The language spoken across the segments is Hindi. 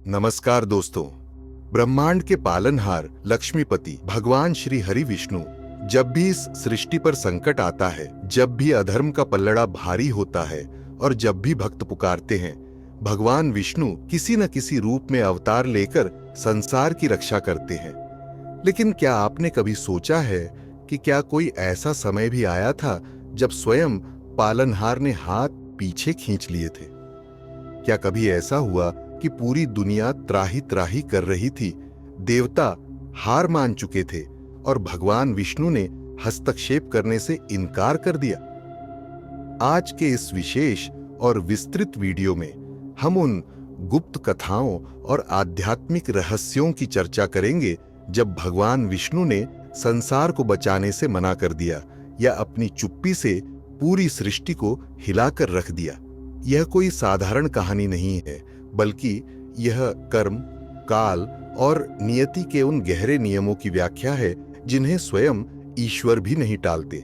नमस्कार दोस्तों। ब्रह्मांड के पालनहार लक्ष्मीपति भगवान श्री हरि विष्णु जब भी इस सृष्टि पर संकट आता है, जब भी अधर्म का पल्लड़ा भारी होता है और जब भी भक्त पुकारते हैं, भगवान विष्णु किसी न किसी रूप में अवतार लेकर संसार की रक्षा करते हैं। लेकिन क्या आपने कभी सोचा है कि क्या कोई ऐसा समय भी आया था जब स्वयं पालनहार ने हाथ पीछे खींच लिए थे? क्या कभी ऐसा हुआ कि पूरी दुनिया त्राही त्राही कर रही थी, देवता हार मान चुके थे और भगवान विष्णु ने हस्तक्षेप करने से इनकार कर दिया? आज के इस विशेष और विस्तृत वीडियो में हम उन गुप्त कथाओं और आध्यात्मिक रहस्यों की चर्चा करेंगे जब भगवान विष्णु ने संसार को बचाने से मना कर दिया या अपनी चुप्पी से पूरी सृष्टि को हिलाकर रख दिया। यह कोई साधारण कहानी नहीं है, बल्कि यह कर्म, काल और नियति के उन गहरे नियमों की व्याख्या है जिन्हें स्वयं ईश्वर भी नहीं टालते।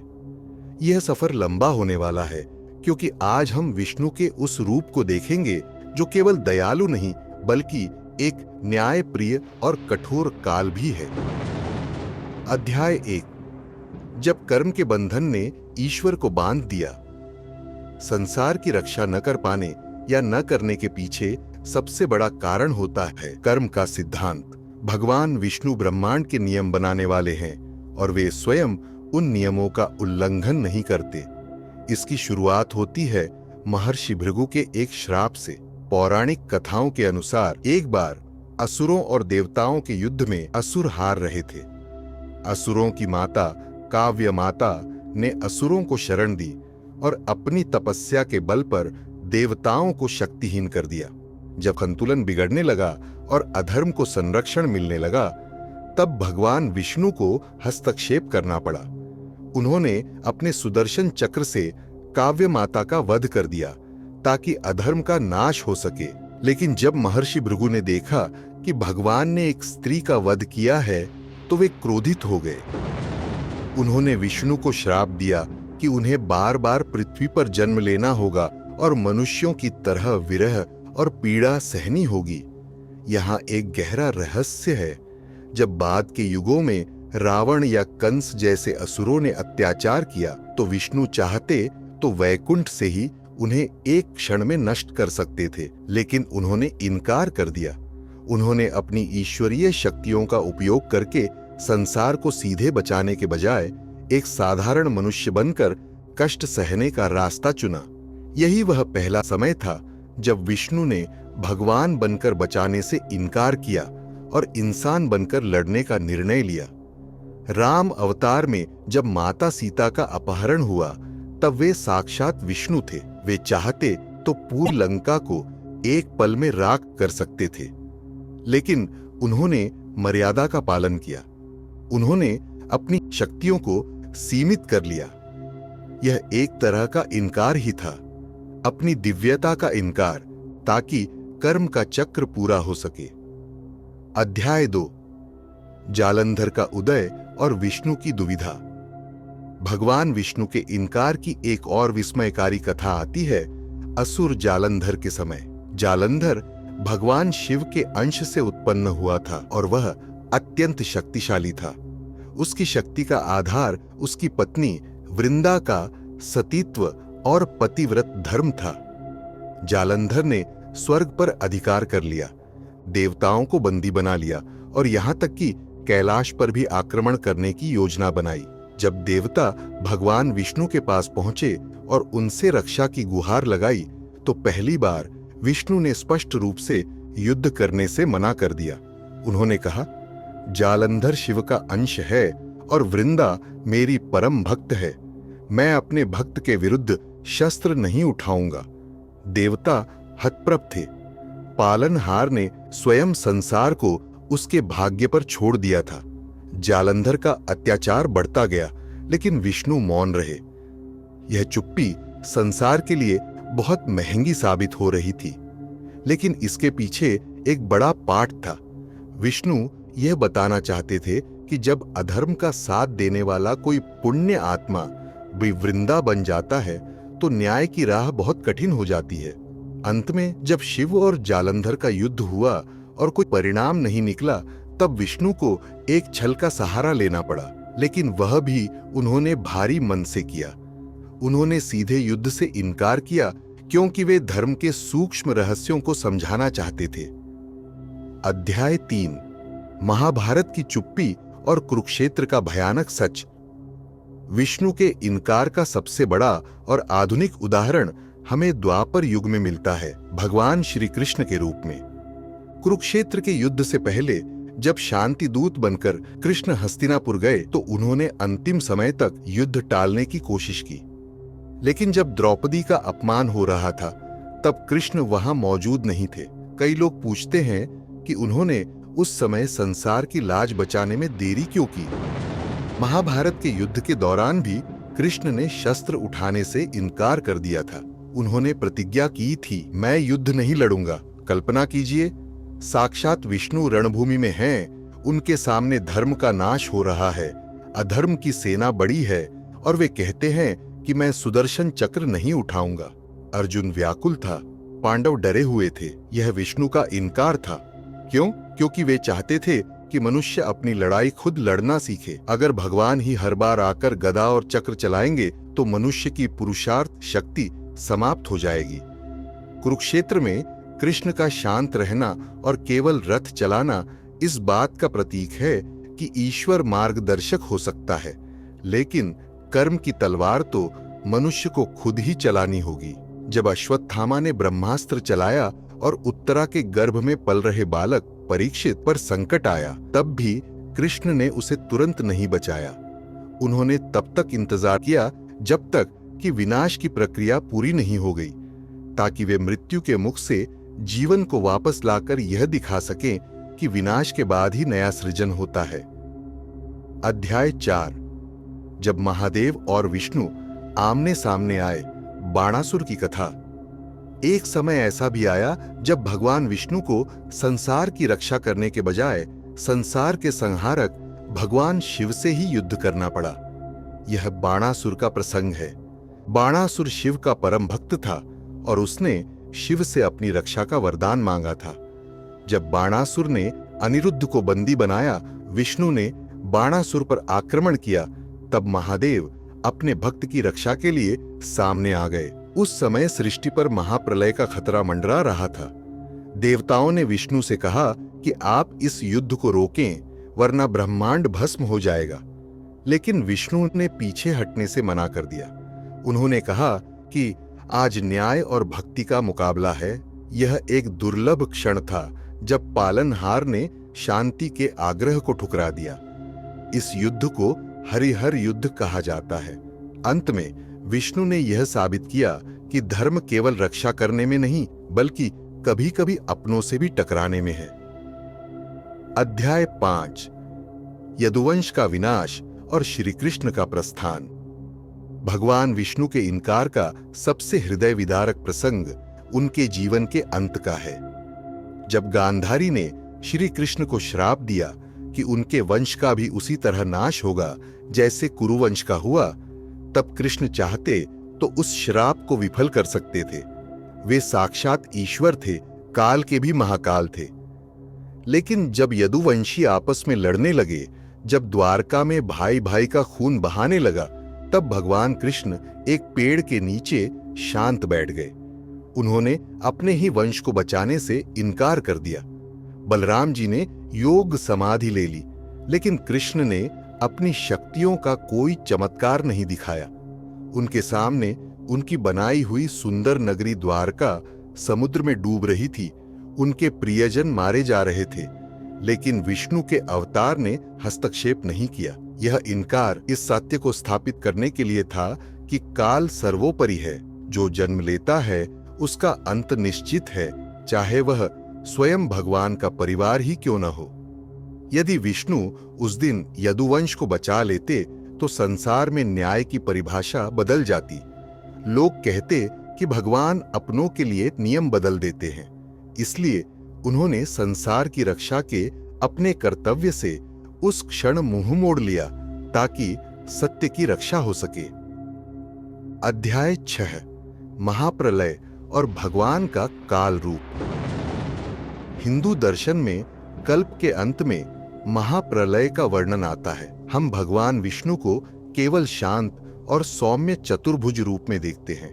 यह सफर लंबा होने वाला है, क्योंकि आज हम विष्णु के उस रूप को देखेंगे जो केवल दयालु नहीं, बल्कि एक न्यायप्रिय और कठोर काल भी है। अध्याय 1। जब कर्म के बंधन ने ईश्वर को बांध दिया। संसार की रक्षा न कर पाने या न करने के पीछे सबसे बड़ा कारण होता है कर्म का सिद्धांत। भगवान विष्णु ब्रह्मांड के नियम बनाने वाले हैं और वे स्वयं उन नियमों का उल्लंघन नहीं करते। इसकी शुरुआत होती है महर्षि भृगु के एक श्राप से। पौराणिक कथाओं के अनुसार एक बार असुरों और देवताओं के युद्ध में असुर हार रहे थे। असुरों की माता काव्य माता ने असुरों को शरण दी और अपनी तपस्या के बल पर देवताओं को शक्तिहीन कर दिया। जब संतुलन बिगड़ने लगा और अधर्म को संरक्षण मिलने लगा, तब भगवान विष्णु को हस्तक्षेप करना पड़ा। उन्होंने अपने सुदर्शन चक्र से काव्य माता का वध कर दिया ताकि अधर्म का नाश हो सके। लेकिन जब महर्षि भृगु ने देखा कि भगवान ने एक स्त्री का वध किया है, तो वे क्रोधित हो गए। उन्होंने विष्णु को श्राप दिया कि उन्हें बार बार पृथ्वी पर जन्म लेना होगा और मनुष्यों की तरह विरह और पीड़ा सहनी होगी। यहाँ एक गहरा रहस्य है। जब बाद के युगों में रावण या कंस जैसे असुरों ने अत्याचार किया, तो विष्णु चाहते तो वैकुंठ से ही उन्हें एक क्षण में नष्ट कर सकते थे, लेकिन उन्होंने इनकार कर दिया। उन्होंने अपनी ईश्वरीय शक्तियों का उपयोग करके संसार को सीधे बचाने के बजाय एक साधारण मनुष्य बनकर कष्ट सहने का रास्ता चुना। यही वह पहला समय था जब विष्णु ने भगवान बनकर बचाने से इनकार किया और इंसान बनकर लड़ने का निर्णय लिया। राम अवतार में जब माता सीता का अपहरण हुआ, तब वे साक्षात विष्णु थे। वे चाहते तो पूरी लंका को एक पल में राख कर सकते थे, लेकिन उन्होंने मर्यादा का पालन किया। उन्होंने अपनी शक्तियों को सीमित कर लिया। यह एक तरह का इनकार ही था, अपनी दिव्यता का इनकार, ताकि कर्म का चक्र पूरा हो सके। अध्याय 2। जालंधर का उदय और विष्णु की दुविधा। भगवान विष्णु के इनकार की एक और विस्मयकारी कथा आती है असुर जालंधर के समय। जालंधर भगवान शिव के अंश से उत्पन्न हुआ था और वह अत्यंत शक्तिशाली था। उसकी शक्ति का आधार उसकी पत्नी वृंदा का सतीत्व और पतिव्रत धर्म था। जालंधर ने स्वर्ग पर अधिकार कर लिया, देवताओं को बंदी बना लिया और यहाँ तक कि कैलाश पर भी आक्रमण करने की योजना बनाई। जब देवता भगवान विष्णु के पास पहुंचे और उनसे रक्षा की गुहार लगाई, तो पहली बार विष्णु ने स्पष्ट रूप से युद्ध करने से मना कर दिया। उन्होंने कहा, जालंधर शिव का अंश है और वृंदा मेरी परम भक्त है। मैं अपने भक्त के विरुद्ध शस्त्र नहीं उठाऊंगा। देवता हतप्रभ थे। पालनहार ने स्वयं संसार को उसके भाग्य पर छोड़ दिया था। जालंधर का अत्याचार बढ़ता गया, लेकिन विष्णु मौन रहे। यह चुप्पी संसार के लिए बहुत महंगी साबित हो रही थी, लेकिन इसके पीछे एक बड़ा पाठ था। विष्णु यह बताना चाहते थे कि जब अधर्म का साथ देने वाला कोई पुण्य आत्मा भी वृंदा बन जाता है, तो न्याय की राह बहुत कठिन हो जाती है। अंत में जब शिव और जालंधर का युद्ध हुआ और कोई परिणाम नहीं निकला, तब विष्णु को एक छल का सहारा लेना पड़ा, लेकिन वह भी उन्होंने भारी मन से किया। उन्होंने सीधे युद्ध से इनकार किया, क्योंकि वे धर्म के सूक्ष्म रहस्यों को समझाना चाहते थे। अध्याय 3, महाभारत की चुप्पी और कुरुक्षेत्र का भयानक सच। विष्णु के इनकार का सबसे बड़ा और आधुनिक उदाहरण हमें द्वापर युग में मिलता है, भगवान श्री कृष्ण के रूप में। कुरुक्षेत्र के युद्ध से पहले जब शांति दूत बनकर कृष्ण हस्तिनापुर गए तो उन्होंने अंतिम समय तक युद्ध टालने की कोशिश की। लेकिन जब द्रौपदी का अपमान हो रहा था तब कृष्ण वहां मौजूद नहीं थे। कई लोग पूछते हैं कि उन्होंने उस समय संसार की लाज बचाने में देरी क्यों की। महाभारत के युद्ध के दौरान भी कृष्ण ने शस्त्र उठाने से इनकार कर दिया था। उन्होंने प्रतिज्ञा की थी, मैं युद्ध नहीं लड़ूंगा। कल्पना कीजिए, साक्षात विष्णु रणभूमि में हैं, उनके सामने धर्म का नाश हो रहा है, अधर्म की सेना बड़ी है, और वे कहते हैं कि मैं सुदर्शन चक्र नहीं उठाऊंगा। अर्जुन व्याकुल था, पांडव डरे हुए थे। यह विष्णु का इनकार था। क्यों? क्योंकि वे चाहते थे कि मनुष्य अपनी लड़ाई खुद लड़ना सीखे। अगर भगवान ही हर बार आकर गदा और चक्र चलाएंगे तो मनुष्य की पुरुषार्थ शक्ति समाप्त हो जाएगी। कुरुक्षेत्र में कृष्ण का शांत रहना और केवल रथ चलाना इस बात का प्रतीक है कि ईश्वर मार्गदर्शक हो सकता है, लेकिन कर्म की तलवार तो मनुष्य को खुद ही चलानी होगी। जब अश्वत्थामा ने ब्रह्मास्त्र चलाया और उत्तरा के गर्भ में पल रहे बालक परीक्षित पर संकट आया, तब भी कृष्ण ने उसे तुरंत नहीं बचाया। उन्होंने तब तक इंतजार किया जब तक कि विनाश की प्रक्रिया पूरी नहीं हो गई, ताकि वे मृत्यु के मुख से जीवन को वापस लाकर यह दिखा सकें कि विनाश के बाद ही नया सृजन होता है। अध्याय 4, जब महादेव और विष्णु आमने सामने आए, बाणासुर की कथा। एक समय ऐसा भी आया जब भगवान विष्णु को संसार की रक्षा करने के बजाय संसार के संहारक भगवान शिव से ही युद्ध करना पड़ा। यह बाणासुर का प्रसंग है। बाणासुर शिव का परम भक्त था और उसने शिव से अपनी रक्षा का वरदान मांगा था। जब बाणासुर ने अनिरुद्ध को बंदी बनाया, विष्णु ने बाणासुर पर आक्रमण किया, तब महादेव अपने भक्त की रक्षा के लिए सामने आ गए। उस समय सृष्टि पर महाप्रलय का खतरा मंडरा रहा था। देवताओं ने विष्णु से कहा कि आप इस युद्ध को रोकें, वरना ब्रह्मांड भस्म हो जाएगा। लेकिन विष्णु ने पीछे हटने से मना कर दिया। उन्होंने कहा कि आज न्याय और भक्ति का मुकाबला है। यह एक दुर्लभ क्षण था जब पालनहार ने शांति के आग्रह को ठुकरा दिया। इस युद्ध को हरिहर युद्ध कहा जाता है। अंत में विष्णु ने यह साबित किया कि धर्म केवल रक्षा करने में नहीं, बल्कि कभी-कभी अपनों से भी टकराने में है। अध्याय 5, यदुवंश का विनाश और श्री कृष्ण का प्रस्थान। भगवान विष्णु के इनकार का सबसे हृदय विदारक प्रसंग उनके जीवन के अंत का है। जब गांधारी ने श्री कृष्ण को श्राप दिया कि उनके वंश का भी उसी तरह नाश होगा जैसे कुरुवंश का हुआ, तब कृष्ण चाहते तो उस श्राप को विफल कर सकते थे। वे साक्षात ईश्वर थे, काल के भी महाकाल थे। लेकिन जब यदुवंशी आपस में लड़ने लगे, जब द्वारका में भाई भाई का खून बहाने लगा, तब भगवान कृष्ण एक पेड़ के नीचे शांत बैठ गए। उन्होंने अपने ही वंश को बचाने से इनकार कर दिया। बलराम जी ने योग समाधि ले ली, लेकिन कृष्ण ने अपनी शक्तियों का कोई चमत्कार नहीं दिखाया। उनके सामने उनकी बनाई हुई सुंदर नगरी द्वारका समुद्र में डूब रही थी। उनके प्रियजन मारे जा रहे थे, लेकिन विष्णु के अवतार ने हस्तक्षेप नहीं किया। यह इनकार इस सत्य को स्थापित करने के लिए था कि काल सर्वोपरि है। जो जन्म लेता है उसका अंत निश्चित है, चाहे वह स्वयं भगवान का परिवार ही क्यों न हो। यदि विष्णु उस दिन यदुवंश को बचा लेते तो संसार में न्याय की परिभाषा बदल जाती। लोग कहते कि भगवान अपनों के लिए नियम बदल देते हैं, इसलिए उन्होंने संसार की रक्षा के अपने कर्तव्य से उस क्षण मुंह मोड़ लिया ताकि सत्य की रक्षा हो सके। अध्याय 6, महाप्रलय और भगवान का काल रूप। हिंदू दर्शन में कल्प के अंत में महाप्रलय का वर्णन आता है। हम भगवान विष्णु को केवल शांत और सौम्य चतुर्भुज रूप में देखते हैं,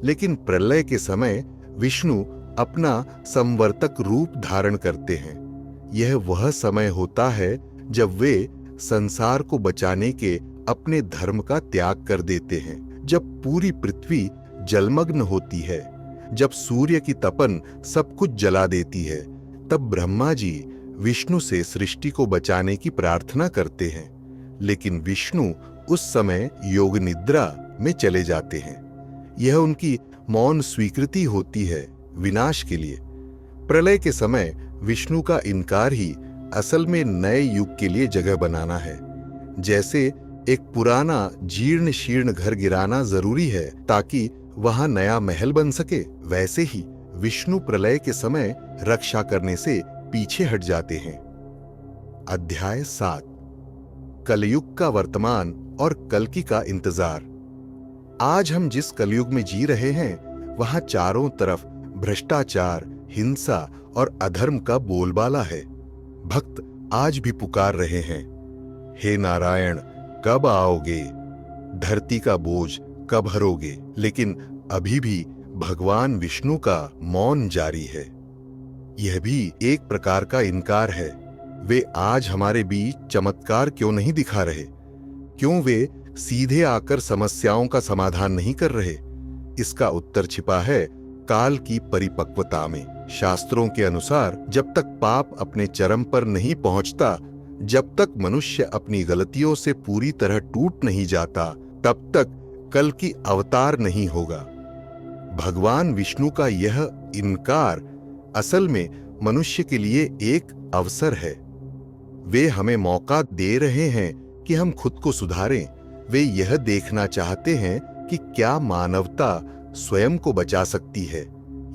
लेकिन प्रलय के समय विष्णु अपना संवर्तक रूप धारण करते हैं। यह वह समय होता है जब वे संसार को बचाने के अपने धर्म का त्याग कर देते हैं। जब पूरी पृथ्वी जलमग्न होती है, जब सूर्य की तपन सब कुछ जला देती है, तब ब्रह्मा जी विष्णु से सृष्टि को बचाने की प्रार्थना करते हैं, लेकिन विष्णु उस समय योग निद्रा में चले जाते हैं। यह उनकी मौन स्वीकृति होती है विनाश के लिए। प्रलय के समय विष्णु का इनकार ही असल में नए युग के लिए जगह बनाना है। जैसे एक पुराना जीर्ण शीर्ण घर गिराना जरूरी है ताकि वहां नया महल बन सके, वैसे ही विष्णु प्रलय के समय रक्षा करने से पीछे हट जाते हैं। अध्याय 7 कलयुग का वर्तमान और कल्कि का इंतजार। आज हम जिस कलयुग में जी रहे हैं, वहां चारों तरफ भ्रष्टाचार, हिंसा और अधर्म का बोलबाला है। भक्त आज भी पुकार रहे हैं, हे नारायण कब आओगे, धरती का बोझ कब हरोगे। लेकिन अभी भी भगवान विष्णु का मौन जारी है। यह भी एक प्रकार का इनकार है। वे आज हमारे बीच चमत्कार क्यों नहीं दिखा रहे? क्यों वे सीधे आकर समस्याओं का समाधान नहीं कर रहे? इसका उत्तर छिपा है काल की परिपक्वता में। शास्त्रों के अनुसार जब तक पाप अपने चरम पर नहीं पहुंचता, जब तक मनुष्य अपनी गलतियों से पूरी तरह टूट नहीं जाता, तब तक कल की अवतार नहीं होगा। भगवान विष्णु का यह इनकार असल में मनुष्य के लिए एक अवसर है। वे हमें मौका दे रहे हैं कि हम खुद को सुधारें। वे यह देखना चाहते हैं कि क्या मानवता स्वयं को बचा सकती है।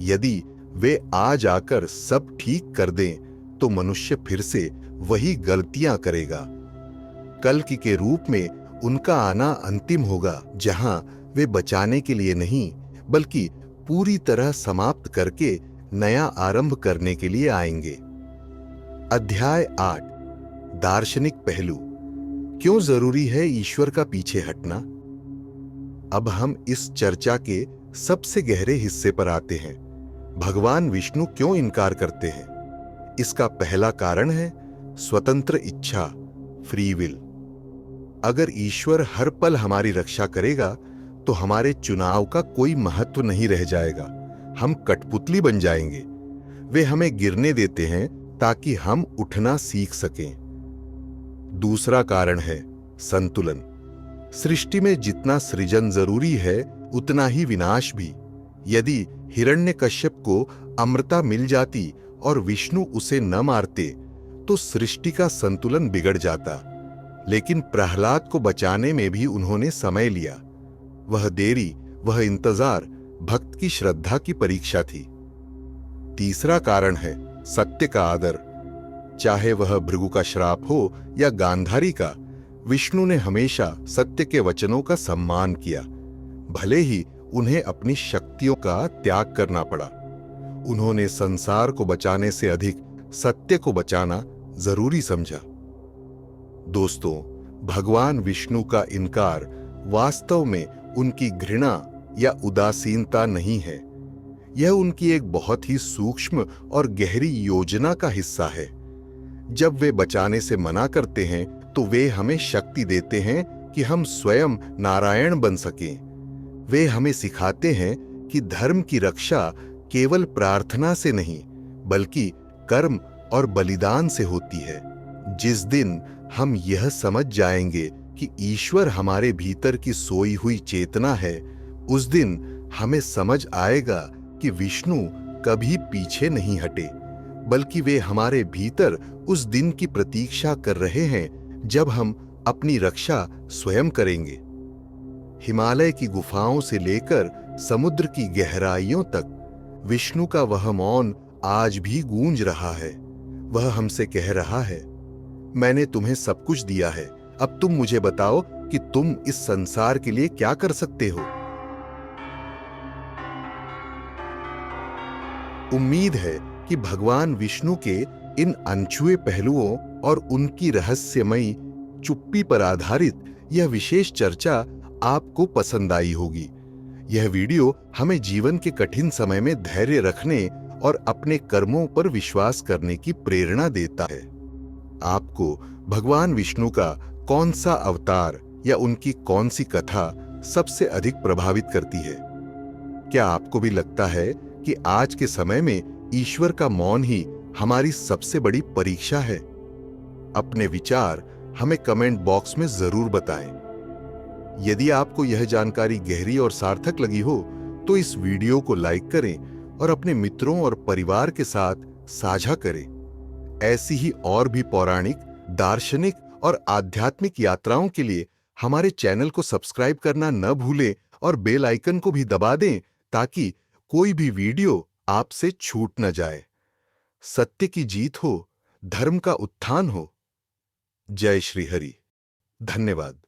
यदि वे आज आकर सब ठीक कर दें तो मनुष्य फिर से वही गलतियां करेगा। कल्कि के रूप में उनका आना अंतिम होगा, जहां वे बचाने के लिए नहीं बल्कि पूरी तरह समाप्त करके नया आरंभ करने के लिए आएंगे। अध्याय 8 दार्शनिक पहलू। क्यों जरूरी है ईश्वर का पीछे हटना? अब हम इस चर्चा के सबसे गहरे हिस्से पर आते हैं। भगवान विष्णु क्यों इनकार करते हैं? इसका पहला कारण है स्वतंत्र इच्छा, फ्री विल। अगर ईश्वर हर पल हमारी रक्षा करेगा तो हमारे चुनाव का कोई महत्व नहीं रह जाएगा। हम कठपुतली बन जाएंगे। वे हमें गिरने देते हैं ताकि हम उठना सीख सकें। दूसरा कारण है संतुलन। सृष्टि में जितना सृजन जरूरी है उतना ही विनाश भी। यदि हिरण्यकश्यप को अमृता मिल जाती और विष्णु उसे न मारते तो सृष्टि का संतुलन बिगड़ जाता। लेकिन प्रहलाद को बचाने में भी उन्होंने समय लिया। वह देरी, वह इंतजार भक्त की श्रद्धा की परीक्षा थी। तीसरा कारण है सत्य का आदर। चाहे वह भृगु का श्राप हो या गांधारी का, विष्णु ने हमेशा सत्य के वचनों का सम्मान किया, भले ही उन्हें अपनी शक्तियों का त्याग करना पड़ा। उन्होंने संसार को बचाने से अधिक सत्य को बचाना जरूरी समझा। दोस्तों, भगवान विष्णु का इनकार वास्तव में उनकी घृणा या उदासीनता नहीं है। यह उनकी एक बहुत ही सूक्ष्म और गहरी योजना का हिस्सा है। जब वे बचाने से मना करते हैं तो वे हमें शक्ति देते हैं कि हम स्वयं नारायण बन सकें। वे हमें सिखाते हैं कि धर्म की रक्षा केवल प्रार्थना से नहीं बल्कि कर्म और बलिदान से होती है। जिस दिन हम यह समझ जाएंगे कि ईश्वर हमारे भीतर की सोई हुई चेतना है, उस दिन हमें समझ आएगा कि विष्णु कभी पीछे नहीं हटे, बल्कि वे हमारे भीतर उस दिन की प्रतीक्षा कर रहे हैं जब हम अपनी रक्षा स्वयं करेंगे। हिमालय की गुफाओं से लेकर समुद्र की गहराइयों तक विष्णु का वह मौन आज भी गूंज रहा है। वह हमसे कह रहा है, मैंने तुम्हें सब कुछ दिया है, अब तुम मुझे बताओ कि तुम इस संसार के लिए क्या कर सकते हो। उम्मीद है कि भगवान विष्णु के इन अनछुए पहलुओं और उनकी रहस्यमयी चुप्पी पर आधारित यह विशेष चर्चा आपको पसंद आई होगी। यह वीडियो हमें जीवन के कठिन समय में धैर्य रखने और अपने कर्मों पर विश्वास करने की प्रेरणा देता है। आपको भगवान विष्णु का कौन सा अवतार या उनकी कौन सी कथा सबसे अधिक प्रभावित करती है? क्या आपको भी लगता है कि आज के समय में ईश्वर का मौन ही हमारी सबसे बड़ी परीक्षा है? अपने विचार हमें कमेंट बॉक्स में जरूर बताएं। यदि आपको यह जानकारी गहरी और सार्थक लगी हो तो इस वीडियो को लाइक करें और अपने मित्रों और परिवार के साथ साझा करें। ऐसी ही और भी पौराणिक, दार्शनिक और आध्यात्मिक यात्राओं के लिए हमारे चैनल को सब्सक्राइब करना न भूलें और बेल आइकन को भी दबा दें ताकि कोई भी वीडियो आपसे छूट न जाए। सत्य की जीत हो, धर्म का उत्थान हो। जय श्री हरि। धन्यवाद।